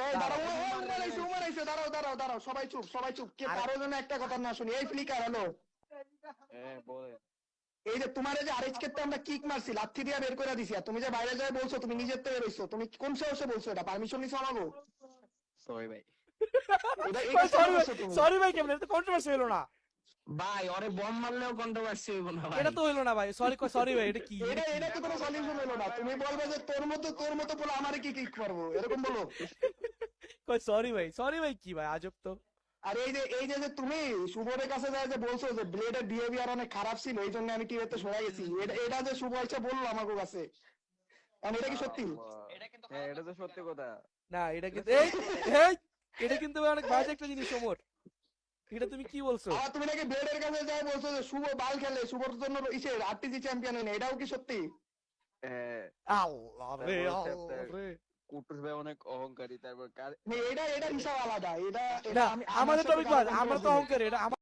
এই দাঁড়াও, দাঁড়াও, উমার আইছে, দাঁড়াও দাঁড়াও দাঁড়াও, সবাই চুপ সবাই চুপ, কে কারো জন্য একটা কথা না শুনি। এই ফ্লিকার হলো, এই যে তোমার যে আরেজকে আমরা কিক মারছি, লাথি দিয়ে বের করে দিছি, আর তুমি যে বাইরে যায় বলছো তুমি নিজের থেকে বেরোইছো, তুমি কোন সাহসে বলছো? এটা পারমিশন নিছো আমাগো? সরি ভাই এটা এই ভাই কাজটা সরি ভাই, করছো তুমি? সরি ভাই কেমন, এটা তো কন্ট্রোভার্সি হলো না। ভাই ওরে বম মারলেও কন্ট্রোভার্সি হইব না ভাই। এটা তো হইলো না ভাই, সরি সরি ভাই, এটা কি এটা এটা তো কোনো সলিউশন হলো না। তুমি বলবে যে তোর মতো বলে আমারে কি কিক করবো, এরকম বলো। কই সরি ভাই কি ভাই, আজব তো। আর এই যে তুমি শুভরের কাছে যায় যে বলছো যে ব্লেডের বিহেভিয়ার অনেক খারাপ ছিল, এই জন্য আমি টিভিতে সরে গেছি, এটা যে শুভ এসে বললো আমার কাছে, আমি এটা কি সত্যি? হ্যাঁ এটা তো সত্যি কথা। না এটা কিন্তু এই এই এটা কিন্তু ভাই অনেক বাজে একটা জিনিস ওমর, এটা তুমি কি বলছো? আর তুমি নাকি ব্লেডের কাছে যায় বলছো যে শুভ বাল খেলে, শুভর জন্য ইসের আরটিজি চ্যাম্পিয়ন হয় না, এটাও কি সত্যি? আল্লাহ রে আল্লাহ রে। কুটুস ভাই অনেক অহংকারী, তারপর এটা হিসাব আলাদা, এটা না আমি আমাদের সাথে টপিক কারো আমরা তো controversy নেই। অহংকারী, এটা